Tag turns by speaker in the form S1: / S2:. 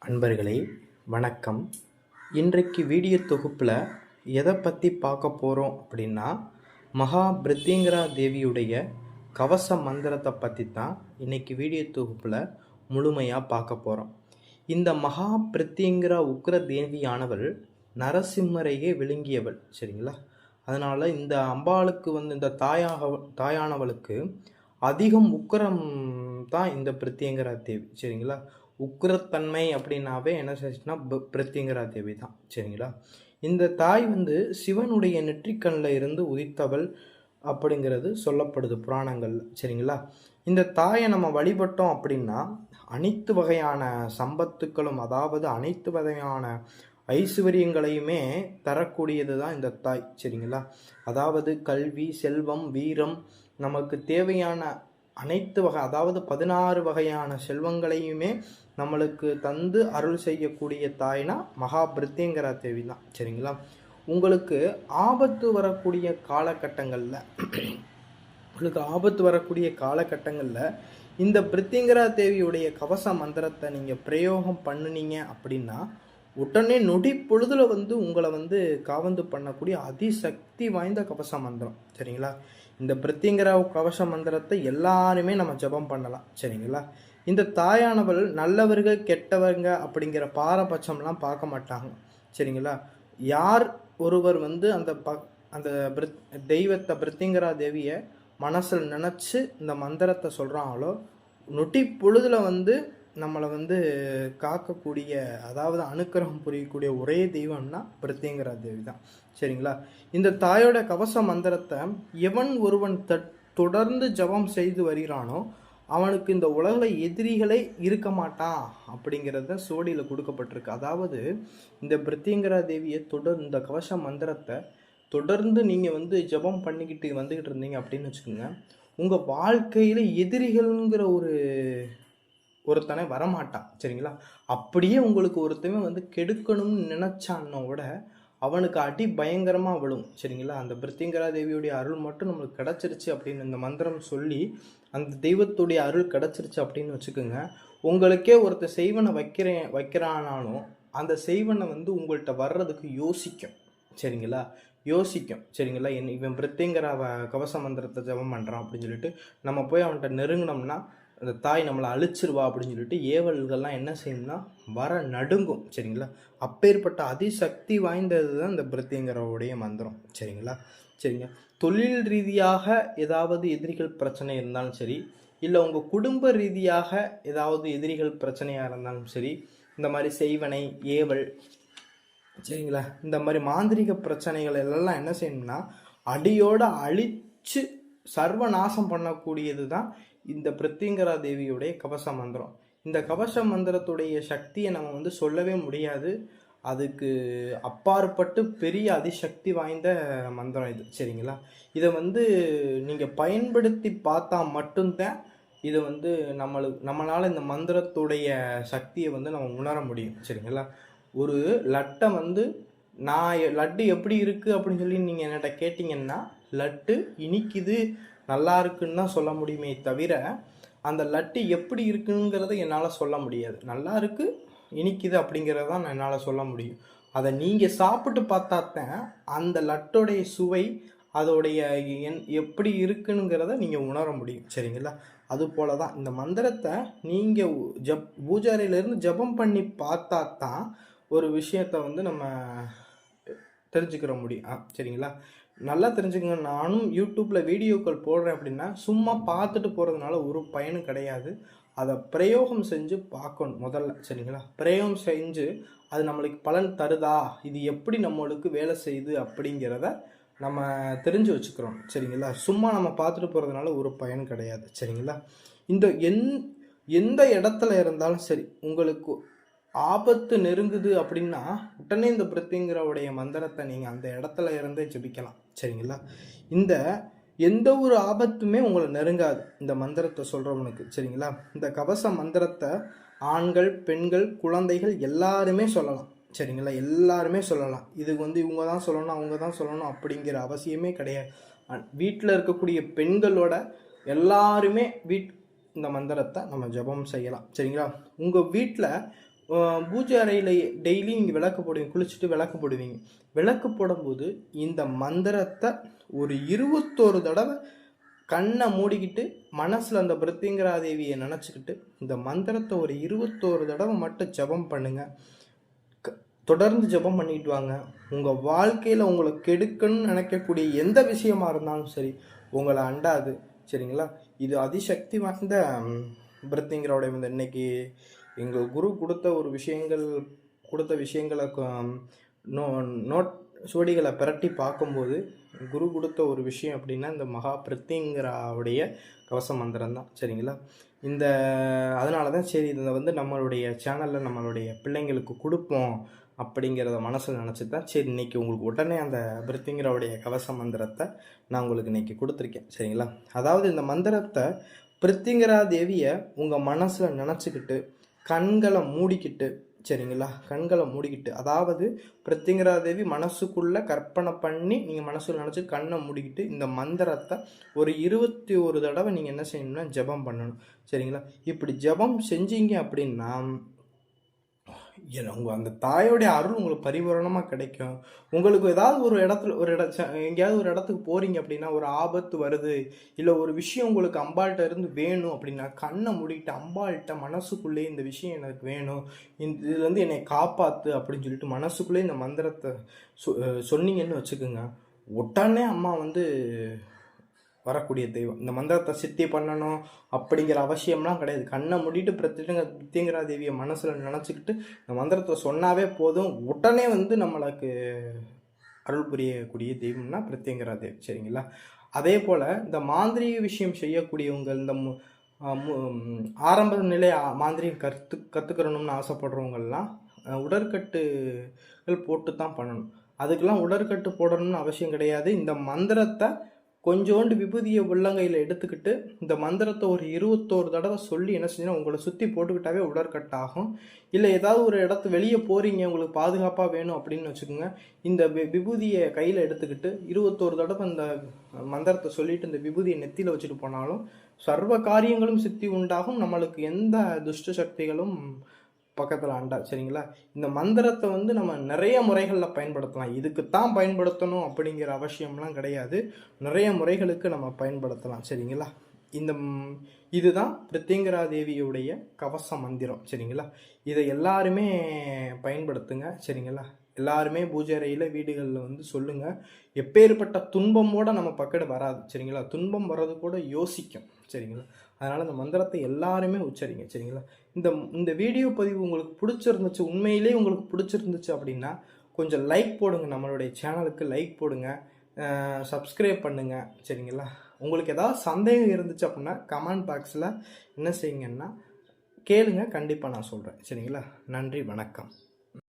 S1: அன்பர்களே வணக்கம். இன்றைக்கு வீடியோ தொகுப்பில் எதை பற்றி பார்க்க போகிறோம் அப்படின்னா, மகா பிரித்திங்கரா தேவியுடைய கவச மந்திரத்தை பற்றி தான் இன்றைக்கி வீடியோ தொகுப்பில் முழுமையாக பார்க்க போகிறோம். இந்த மகா பிரித்திங்கரா உக்ர தேவியானவள் நரசிம்மரையே விழுங்கியவள், சரிங்களா? அதனால் இந்த அம்பாளுக்கு இந்த தாயானவளுக்கு அதிகம் உக்கிரம் தான் இந்த பிரித்திங்கரா தேவி, சரிங்களா? உக்கிரத்தன்மை அப்படின்னாவே என்ன செய்யுச்சுன்னா பிரித்திங்கரா தேவி தான், சரிங்களா? இந்த தாய் சிவனுடைய நெற்றிக்கண்ணில் இருந்து உதித்தவள் அப்படிங்கிறது சொல்லப்படுது புராணங்கள், சரிங்களா? இந்த தாயை நம்ம வழிபட்டோம் அப்படின்னா அனைத்து வகையான சம்பத்துக்களும், அதாவது அனைத்து வகையான ஐஸ்வர்யங்களையுமே தரக்கூடியது தான் இந்த தாய், சரிங்களா? அதாவது கல்வி, செல்வம், வீரம், நமக்கு தேவையான அனைத்து வகை, அதாவது 16 வகையான செல்வங்களையுமே நம்மளுக்கு தந்து அருள் செய்யக்கூடிய தாய்னா மகா பிரித்திங்கரா தேவி தான், சரிங்களா? உங்களுக்கு ஆபத்து வரக்கூடிய காலகட்டங்களில் இந்த பிரித்திங்கரா தேவியுடைய கவச மந்திரத்தை நீங்கள் பிரயோகம் பண்ணினீங்க அப்படின்னா உடனே நொடி பொழுதுல உங்களை காவந்து பண்ணக்கூடிய அதிசக்தி வாய்ந்த கவச மந்திரம், சரிங்களா? இந்த பிரித்திங்கரா கவச மந்திரத்தை எல்லாருமே நம்ம ஜபம் பண்ணலாம், சரிங்களா? இந்த தாயானவள் நல்லவர்கள் கெட்டவங்க அப்படிங்கிற பாரபட்சம்லாம் பார்க்க மாட்டாங்க, சரிங்களா? யார் ஒருவர் அந்த தெய்வத்தை பிரித்திங்கரா தேவியை மனசில் நினச்சி இந்த மந்திரத்தை சொல்கிறாங்களோ நொட்டி பொழுதுல நம்மளை காக்கக்கூடிய, அதாவது அனுக்கிரகம் புரியக்கூடிய ஒரே தெய்வம்னா பிரித்திங்கரா தேவி தான், சரிங்களா? இந்த தாயோட கவச மந்திரத்தை எவன் ஒருவன் தொடர்ந்து ஜபம் செய்து வருகிறானோ அவனுக்கு இந்த உலகில் எதிரிகளே இருக்க மாட்டான் அப்படிங்கிறத சோடியில் கொடுக்கப்பட்டிருக்கு. அதாவது இந்த பிரித்திங்கரா தேவியை இந்த கவச மந்திரத்தை தொடர்ந்து நீங்கள் ஜபம் பண்ணிக்கிட்டு வந்துக்கிட்டு இருந்தீங்க அப்படின்னு வச்சுக்கோங்க, உங்கள் வாழ்க்கையில் எதிரிகள்ங்கிற ஒருத்தனை வரமாட்டான், சரிங்களா? அப்படியே உங்களுக்கு ஒருத்தவன் கெடுக்கணும்னு நினச்சான்னா கூட அவனுக்கு அடி பயங்கரமாக விழும், சரிங்களா? அந்த பிரித்திங்கரா தேவியுடைய அருள் மட்டும் நம்மளுக்கு கிடச்சிருச்சு அப்படின்னு இந்த மந்திரம் சொல்லி அந்த தெய்வத்துடைய அருள் கிடச்சிருச்சு அப்படின்னு வச்சுக்கோங்க, உங்களுக்கே ஒருத்தர் செய்வனை வைக்கிறானாலும் அந்த செய்வனை உங்கள்கிட்ட வர்றதுக்கு யோசிக்கும், சரிங்களா? சரிங்களா? இவன் பிரித்திங்கராவை கவச மந்திரத்தை ஜபம் பண்ணுறான் அப்படின்னு சொல்லிட்டு நம்ம போய் அவன்கிட்ட நெருங்கினோம்னா அந்த தாய் நம்மளை அழிச்சிருவா அப்படின்னு சொல்லிட்டு ஏவல்கள்லாம் என்ன செய்யணும்னா வர நடுங்கும், சரிங்களா? அப்பேற்பட்ட அதிசக்தி வாய்ந்தது தான் இந்த பிரித்திங்கராவுடைய மந்திரம், சரிங்களா? சரிங்க. தொழில் ரீதியாக ஏதாவது எதிரிகள் பிரச்சனை இருந்தாலும் சரி, இல்லை உங்கள் குடும்ப ரீதியாக ஏதாவது எதிரிகள் பிரச்சனையாக இருந்தாலும் சரி, இந்த மாதிரி செய்வனை, ஏவல், சரிங்களா, இந்த மாதிரி மாந்திரிக பிரச்சனைகள் எல்லாம் என்ன செய்யணும்னா அடியோட அழிச்சு சர்வநாசம் பண்ணக்கூடியது தான் இந்த பிரித்திங்கரா தேவியுடைய கவச மந்திரம். இந்த கவச மந்திரத்துடைய சக்தியை நம்ம சொல்லவே முடியாது, அதுக்கு அப்பாற்பட்டு பெரிய அதிசக்தி வாய்ந்த மந்திரம் இது, சரிங்களா? இதை நீங்கள் பயன்படுத்தி பார்த்தா மட்டும்தான் இது நம்மளால் இந்த மந்திரத்துடைய சக்தியை நம்ம உணர முடியும், சரிங்களா? ஒரு லட்டை நான் லட்டு எப்படி இருக்குது அப்படின்னு சொல்லி நீங்கள் என்கிட்ட கேட்டிங்கன்னா லட்டு இனிக்குது நல்லா இருக்குன்னு தான் சொல்ல முடியுமே தவிர அந்த லட்டு எப்படி இருக்குங்கிறத என்னால் சொல்ல முடியாது. நல்லா இருக்குது, இனிக்குது அப்படிங்கிறத தான் என்னால் சொல்ல முடியும். அதை நீங்கள் சாப்பிட்டு பார்த்தாத்தான் அந்த லட்டோடைய சுவை, அதோடைய எப்படி இருக்குங்கிறத நீங்கள் உணர முடியும், சரிங்களா? அதுபோல தான் இந்த மந்திரத்தை நீங்கள் பூஜாரியிலேருந்து ஜபம் பண்ணி பார்த்தா தான் ஒரு விஷயத்தை நம்ம தெரிஞ்சுக்கிற முடியும், சரிங்களா? நல்லா தெரிஞ்சுக்கங்க. நானும் யூடியூப்பில் வீடியோக்கள் போடுறேன் அப்படின்னா சும்மா பார்த்துட்டு போகிறதுனால ஒரு பயனும் கிடையாது. அதை பிரயோகம் செஞ்சு பார்க்கணும் முதல்ல, சரிங்களா? பிரயோகம் செஞ்சு அது நம்மளுக்கு பலன் தருதா, இது எப்படி நம்மளுக்கு வேலை செய்யுது அப்படிங்கிறத நம்ம தெரிஞ்சு வச்சுக்கிறோம், சரிங்களா? சும்மா நம்ம பார்த்துட்டு போகிறதுனால ஒரு பயன் கிடையாது, சரிங்களா? இந்த எந்த இடத்துல இருந்தாலும் சரி உங்களுக்கு ஆபத்து நெருங்குது அப்படின்னா உடனே இந்த பிரித்திங்கராவுடைய மந்திரத்தை நீங்கள் அந்த இடத்துல இருந்தே ஜபிக்கலாம், சரிங்களா? எந்த ஒரு ஆபத்துமே உங்களை நெருங்காது இந்த மந்திரத்தை சொல்கிறவனுக்கு, சரிங்களா? இந்த கவச மந்திரத்தை ஆண்கள், பெண்கள், குழந்தைகள் எல்லாருமே சொல்லலாம், சரிங்களா? எல்லாருமே சொல்லலாம். இது இவங்க தான் சொல்லணும், அவங்க தான் சொல்லணும் அப்படிங்கிற அவசியமே கிடையாது. வீட்டில் இருக்கக்கூடிய பெண்களோட எல்லாருமே இந்த மந்திரத்தை நம்ம ஜபம் செய்யலாம், சரிங்களா? உங்கள் வீட்டில் பூஜை அறையில் டெய்லி நீங்கள் விளக்கு போடுவீங்க, குளிச்சுட்டு விளக்கு போடுவீங்க. விளக்கு போடும்போது இந்த மந்திரத்தை ஒரு 21 தடவை கண்ணை மூடிக்கிட்டு மனசில் அந்த பிருத்திங்கரா தேவியை நினச்சிக்கிட்டு இந்த மந்திரத்தை ஒரு 21 தடவை மட்டும் ஜபம் பண்ணுங்கள். தொடர்ந்து ஜபம் பண்ணிட்டு வாங்க. உங்கள் வாழ்க்கையில் உங்களை கெடுக்கணும்னு நினைக்கக்கூடிய எந்த விஷயமா இருந்தாலும் சரி உங்களை அண்டாது. சரிங்களா? இது அதிசக்தி வாய்ந்த பிருத்திங்கராவுடைய இந்த இன்னைக்கு எங்கள் குரு கொடுத்த விஷயங்களை நோட் சுவடிகளை பிரட்டி பார்க்கும்போது குரு கொடுத்த ஒரு விஷயம் அப்படின்னா இந்த மகா பிருத்திங்கராவுடைய கவச மந்திரம் தான். சரிங்களா? அதனால தான் சரி இதை வந்து நம்மளுடைய சேனலில் நம்மளுடைய பிள்ளைங்களுக்கு கொடுப்போம் அப்படிங்கிறத மனசில் நினச்சி தான் சரி இன்றைக்கி உங்களுக்கு உடனே அந்த பிருத்திங்கராவுடைய கவச மந்திரத்தை நான் உங்களுக்கு இன்றைக்கி கொடுத்துருக்கேன். சரிங்களா? அதாவது இந்த மந்திரத்தை பிருத்திங்கரா தேவியை உங்கள் மனசில் நினச்சிக்கிட்டு கண்களை மூடிக்கிட்டு, சரிங்களா, கண்களை மூடிக்கிட்டு, அதாவது பிருத்திங்கரா தேவி மனசுக்குள்ளே கற்பனை பண்ணி நீங்கள் மனசில் நினச்சி கண்ணை மூடிக்கிட்டு இந்த மந்திரத்தை ஒரு 21 தடவை நீங்கள் என்ன செய்யணும்னா ஜபம் பண்ணணும். சரிங்களா? இப்படி ஜபம் செஞ்சீங்க அப்படின்னா உங்கள் அந்த தாயோடைய அருள் உங்களுக்கு பரிபூரணமாக கிடைக்கும். உங்களுக்கு ஏதாவது எங்கேயாவது ஒரு இடத்துக்கு போகிறீங்க அப்படின்னா ஒரு ஆபத்து வருது, இல்லை ஒரு விஷயம் உங்களுக்கு அம்பாள்கிட்ட இருந்து வேணும் அப்படின்னா கண்ணை மூடிட்டு அம்பாள்கிட்ட மனசுக்குள்ளேயே இந்த விஷயம் எனக்கு வேணும், இதுலேருந்து என்னை காப்பாற்று அப்படின்னு சொல்லிட்டு மனசுக்குள்ளேயே இந்த மந்திரத்தை சொன்னீங்கன்னு வச்சுக்கோங்க, உடனே அம்மா வந்து வரக்கூடிய தெய்வம். இந்த மந்திரத்தை சித்தி பண்ணணும் அப்படிங்கிற அவசியம்லாம் கிடையாது. கண்ணை மூடிட்டு பிருத்திங்கரா தேவியை மனசில் நினச்சிக்கிட்டு இந்த மந்திரத்தை சொன்னாவே போதும், உடனே வந்து நம்மளுக்கு அருள் புரியக்கூடிய தெய்வம்னா பிருத்திங்கரா தேவி. சரிங்களா? அதே போல் இந்த மாந்திரீக விஷயம் செய்யக்கூடியவங்க, இந்த ஆரம்ப நிலை மாந்திரிகம் கற்றுக்கிறணும்னு ஆசைப்படுறவங்கெல்லாம் உடற்கட்டுகள் போட்டு தான் பண்ணணும். அதுக்கெல்லாம் உடற்கட்டு போடணும்னு அவசியம் கிடையாது. இந்த மந்திரத்தை கொஞ்சோண்டு விபூதியை உள்ளங்கையில் எடுத்துக்கிட்டு இந்த மந்திரத்தை ஒரு 21 தடவை சொல்லி என்ன செஞ்சீங்கன்னா உங்களை சுற்றி போட்டுக்கிட்டாவே உடற்கட்டாகும். இல்லை ஏதாவது ஒரு இடத்து வெளியே போகிறீங்க, உங்களுக்கு பாதுகாப்பாக வேணும் அப்படின்னு வச்சுக்கோங்க, இந்த விபூதியை கையில் எடுத்துக்கிட்டு 21 தடவை இந்த மந்திரத்தை சொல்லிட்டு இந்த விபூதியை நெத்தியில் வச்சுட்டு போனாலும் சர்வ காரியங்களும் சித்தி உண்டாகும், நம்மளுக்கு எந்த துஷ்ட சக்திகளும் பக்கத்தில் ஆண்டா. சரிங்களா? இந்த மந்திரத்தை வந்து நம்ம நிறைய முறைகளில் பயன்படுத்தலாம். இதுக்குத்தான் பயன்படுத்தணும் அப்படிங்கிற அவசியம்லாம் கிடையாது. நிறைய முறைகளுக்கு நம்ம பயன்படுத்தலாம். சரிங்களா? இதுதான் பிருத்திங்கரா தேவியுடைய கவச மந்திரம். சரிங்களா? இதை எல்லாருமே பயன்படுத்துங்க. சரிங்களா? எல்லாருமே பூஜை அறையில் வீடுகளில் வந்து சொல்லுங்கள். எப்பேற்பட்ட துன்பமோடு நம்ம பக்கத்து வராது. சரிங்களா? துன்பம் வர்றது கூட யோசிக்கும். சரிங்களா? அதனால் இந்த மந்திரத்தை எல்லாருமே உச்சரிங்க. சரிங்களா? இந்த வீடியோ பதிவு உங்களுக்கு பிடிச்சிருந்துச்சு, உண்மையிலே உங்களுக்கு பிடிச்சிருந்துச்சு அப்படின்னா கொஞ்சம் லைக் போடுங்க, நம்மளுடைய சேனலுக்கு லைக் போடுங்க, சப்ஸ்கிரைப் பண்ணுங்கள். சரிங்களா? உங்களுக்கு ஏதாவது சந்தேகம் இருந்துச்சு அப்படின்னா கமெண்ட் பாக்ஸில் என்ன செய்யுங்கன்னா கேளுங்க, கண்டிப்பாக நான் சொல்கிறேன். சரிங்களா? நன்றி, வணக்கம்.